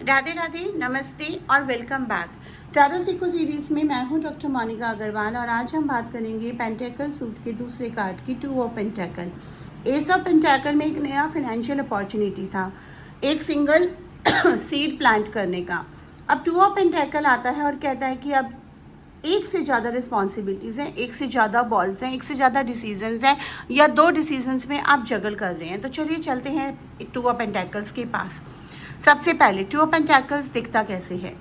राधे राधे, नमस्ते और welcome back. Tarot Seiko series में मैं हूं डॉक्टर मोनिका अग्रवाल और आज हम बात करेंगे पेंटेकल सूट के दूसरे कार्ड की, 2 of pentacle. S of pentacle में एक नया फाइनेंशियल अपॉर्चुनिटी था, एक सिंगल सीड प्लांट करने का। अब 2 ऑफ पेंटेकल आता है और कहता है कि अब एक से ज़्यादा रिस्पॉन्सिबिलिटीज़ हैं, एक से ज़्यादा बॉल्स हैं, एक से ज़्यादा डिसीजंस हैं, या 2 डिसीजंस में आप जगल कर रहे हैं। तो चलिए चलते हैं 2 ऑफ पेंटेकल्स के पास। सबसे पहले 2 ऑफ पेंटेकल्स दिखता कैसे है?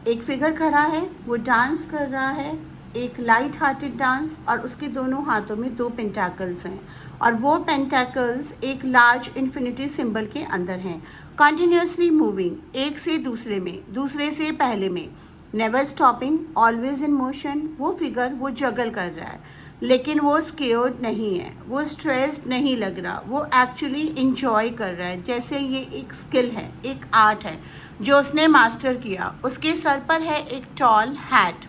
एक फिगर खड़ा है, वो डांस कर रहा है, एक लाइट हार्टेड डांस, और उसके दोनों हाथों में 2 पेंटेकल्स हैं और वो पेंटेकल्स एक लार्ज इन्फिनिटी सिंबल के अंदर हैं, कंटिन्यूसली मूविंग, एक से दूसरे में, दूसरे से पहले में, never stopping, always in motion. वो फिगर वो जगल कर रहा है, लेकिन वो स्केयर्ड नहीं है, वो स्ट्रेस्ड नहीं लग रहा, वो एक्चुअली इंजॉय कर रहा है, जैसे ये एक स्किल है, एक आर्ट है जो उसने मास्टर किया। उसके सर पर है एक टॉल हैट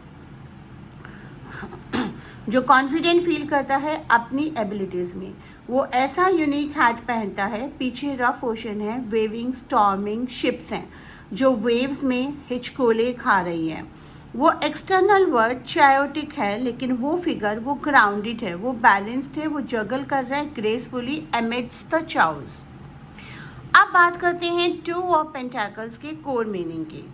जो कॉन्फिडेंट फील करता है अपनी एबिलिटीज़ में। वो ऐसा यूनिक हैट पहनता है, पीछे रफ ओशन है, वेविंग स्टॉर्मिंग शिप्स हैं जो वेव्स में हिचकोले खा रही हैं। वो एक्सटर्नल वर्ड चायोटिक है, लेकिन वो फिगर वो ग्राउंडेड है, वो बैलेंस्ड है, वो जगल कर रहा है ग्रेसफुली एमिड्स द चाउज। अब बात करते हैं 2 ऑफ पेंटेकल्स के कोर मीनिंग की।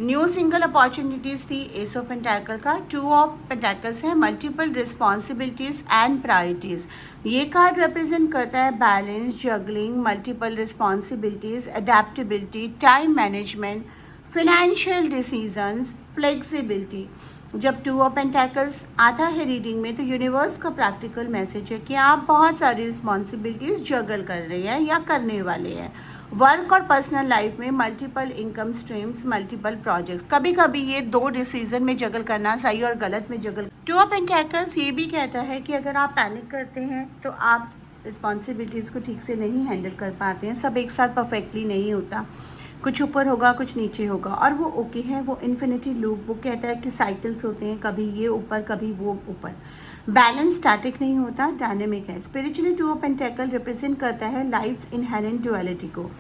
न्यू सिंगल अपॉर्चुनिटीज़ थी एस ऑफ पेंटेकल का। 2 ऑफ पेंटेकल्स है मल्टीपल रिस्पॉन्सिबिलिटीज़ एंड प्रायोरिटीज़। ये कार्ड रिप्रेजेंट करता है balance, juggling, multiple responsibilities, adaptability, time management, financial decisions, flexibility. जब 2 ऑफ पेंटेकल्स आता है रीडिंग में तो यूनिवर्स का प्रैक्टिकल मैसेज है कि आप बहुत सारी रिस्पॉन्सिबिलिटीज़ जगल कर रहे हैं या करने वाले हैं। वर्क और पर्सनल लाइफ में multiple income streams, multiple projects. कभी कभी ये 2 डिसीजन में जगल करना, सही और गलत में जगल। 2 ऑफ पेंटेकल्स ये भी कहता है कि अगर आप पैनिक करते हैं तो आप रिस्पॉन्सिबिलिटीज़ को ठीक से नहीं हैंडल कर पाते हैं। सब एक साथ परफेक्टली नहीं होता, कुछ ऊपर होगा, कुछ नीचे होगा, और वो ओके है। वो इन्फिनिटी लूप, वो कहता है कि साइकिल्स होते हैं, कभी ये ऊपर कभी वो ऊपर। बैलेंस स्टैटिक नहीं होता, डायनेमिक है। स्पिरिचुअली 2 ऑफ पेंटेकल रिप्रेजेंट करता है लाइफ्स इनहेरेंट ड्युअलिटी को,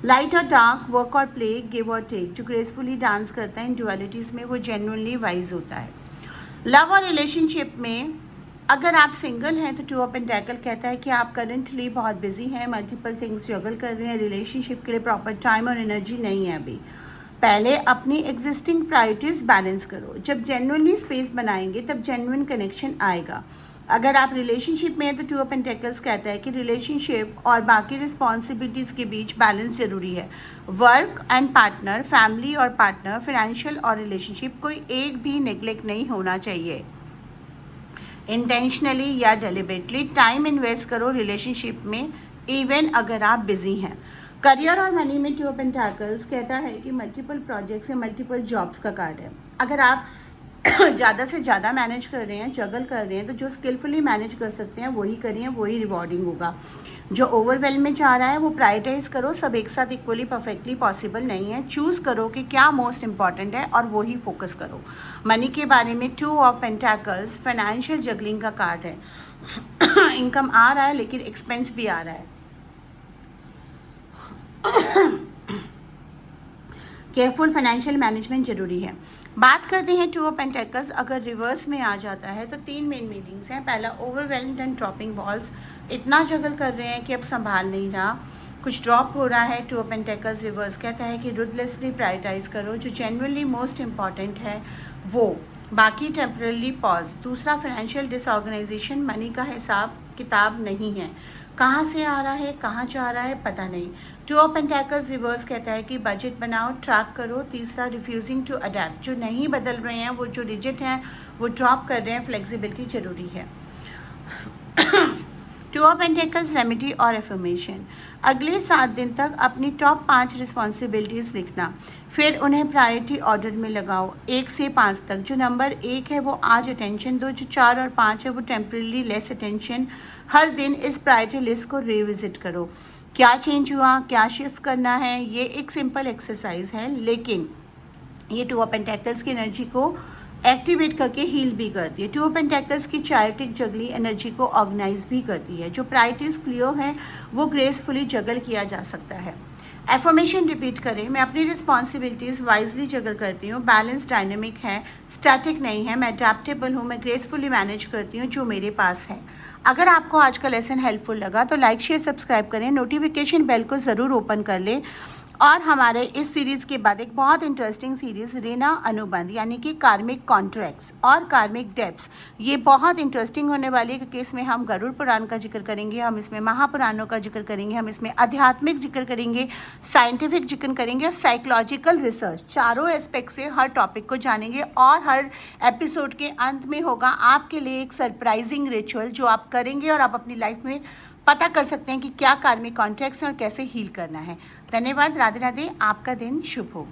लाइट और डार्क, वर्क और प्ले, गिव और टेक। जो ग्रेसफुली डांस करता है इन ड्युअलिटीज़ में, वो जेन्युइनली वाइज होता है। लव और रिलेशनशिप में अगर आप सिंगल हैं तो 2 ऑफ पेंटेकल कहता है कि आप करंटली बहुत बिजी हैं, मल्टीपल थिंग्स जगल कर रहे हैं, रिलेशनशिप के लिए प्रॉपर टाइम और एनर्जी नहीं है अभी। पहले अपनी एग्जिस्टिंग प्रायोरिटीज़ बैलेंस करो। जब जेन्युइनली स्पेस बनाएंगे तब जेन्युइन कनेक्शन आएगा। अगर आप रिलेशनशिप में हैं तो 2 ऑफ पेंटेकल्स कहता है कि रिलेशनशिप और बाकी रिस्पॉन्सिबिलिटीज़ के बीच बैलेंस ज़रूरी है। वर्क एंड पार्टनर, फैमिली और पार्टनर, फाइनेंशियल और रिलेशनशिप, कोई एक भी नेग्लेक्ट नहीं होना चाहिए। इंटेंशनली या डेलिबरेटली टाइम इन्वेस्ट करो रिलेशनशिप में, इवन अगर आप बिजी हैं। करियर और मनी में 2 ऑफ पेंटेकल्स कहता है कि मल्टीपल प्रोजेक्ट्स या मल्टीपल जॉब्स का कार्ड है। अगर आप ज़्यादा से ज़्यादा मैनेज कर रहे हैं, जगल कर रहे हैं, तो जो स्किलफुली मैनेज कर सकते हैं वही करिए, वही रिवॉर्डिंग होगा। जो ओवरवेलम में जा रहा है वो प्रायोरिटाइज करो। सब एक साथ इक्वली परफेक्टली पॉसिबल नहीं है। चूज़ करो कि क्या मोस्ट इंपॉर्टेंट है और वो ही फोकस करो। मनी के बारे में 2 ऑफ पेंटेकल्स फाइनेंशियल जगलिंग का कार्ड है। इनकम आ रहा है लेकिन एक्सपेंस भी आ रहा है। केयरफुल फाइनेंशियल मैनेजमेंट जरूरी है। बात करते हैं 2 ऑफ पेंटेकल्स अगर रिवर्स में आ जाता है तो 3 मेन मीनिंग्स हैं। पहला, ओवरवेल्म्ड एंड ड्रॉपिंग बॉल्स, इतना जगल कर रहे हैं कि अब संभाल नहीं रहा, कुछ ड्रॉप हो रहा है। 2 ऑफ पेंटेकल्स रिवर्स कहता है कि रुथलेसली प्रायोरिटाइज करो, जो जेन्युइनली मोस्ट इंपॉर्टेंट है वो, बाकी टेम्परली पॉज। दूसरा, फाइनेंशियल डिसऑर्गेनाइजेशन, मनी का हिसाब किताब नहीं है, कहाँ से आ रहा है कहाँ जा रहा है पता नहीं। 2 ऑफ पेंटेकल्स रिवर्स कहता है कि बजट बनाओ, ट्रैक करो। तीसरा, रिफ्यूजिंग टू अडेप्ट, जो नहीं बदल रहे हैं, वो जो रिजिड हैं वो ड्रॉप कर रहे हैं, फ्लेक्सिबिलिटी जरूरी है। 2 ऑफ पेंटेकल्स रेमेडी और एफर्मेशन, अगले 7 दिन तक अपनी टॉप 5 रिस्पॉन्सिबिलिटीज़ लिखना, फिर उन्हें प्रायोरिटी ऑर्डर में लगाओ 1 से 5 तक। जो नंबर 1 है वो आज अटेंशन दो, जो 4 और 5 है वो टेम्परली लेस अटेंशन। हर दिन इस प्रायोरिटी लिस्ट को रिविजिट करो, क्या चेंज हुआ, क्या शिफ्ट करना है। ये एक सिंपल एक्सरसाइज है, लेकिन ये 2 ऑफ पेंटेकल्स की एनर्जी को एक्टिवेट करके हील भी करती है। 2 ऑफ पेंटेकल्स की चायोटिक जगली एनर्जी को ऑर्गेनाइज भी करती है। जो प्रायोरिटीज़ क्लियर है वो ग्रेसफुली जगल किया जा सकता है। एफर्मेशन रिपीट करें, मैं अपनी रिस्पॉन्सिबिलिटीज़ वाइजली जगल करती हूँ, बैलेंस डायनेमिक है, स्टैटिक नहीं है, मैं अडेप्टेबल हूँ, मैं ग्रेसफुली मैनेज करती हूँ जो मेरे पास है। अगर आपको आज का लेसन हेल्पफुल लगा तो लाइक शेयर सब्सक्राइब करें, नोटिफिकेशन बेल को ज़रूर ओपन कर लें। और हमारे इस सीरीज़ के बाद एक बहुत इंटरेस्टिंग सीरीज़ ऋण अनुबंध यानी कि कार्मिक कॉन्ट्रैक्ट्स और कार्मिक डेब्ट्स, ये बहुत इंटरेस्टिंग होने वाली है क्योंकि इसमें हम गरुड़ पुराण का जिक्र करेंगे, हम इसमें महापुराणों का जिक्र करेंगे, हम इसमें आध्यात्मिक जिक्र करेंगे, साइंटिफिक जिक्र करेंगे और साइकोलॉजिकल रिसर्च, चारों एस्पेक्ट से हर टॉपिक को जानेंगे। और हर एपिसोड के अंत में होगा आपके लिए एक सरप्राइजिंग रिचुअल जो आप करेंगे और आप अपनी लाइफ में पता कर सकते हैं कि क्या कार्मिक कॉन्ट्रैक्ट्स हैं और कैसे हील करना है। धन्यवाद। राधे राधे। आपका दिन शुभ हो।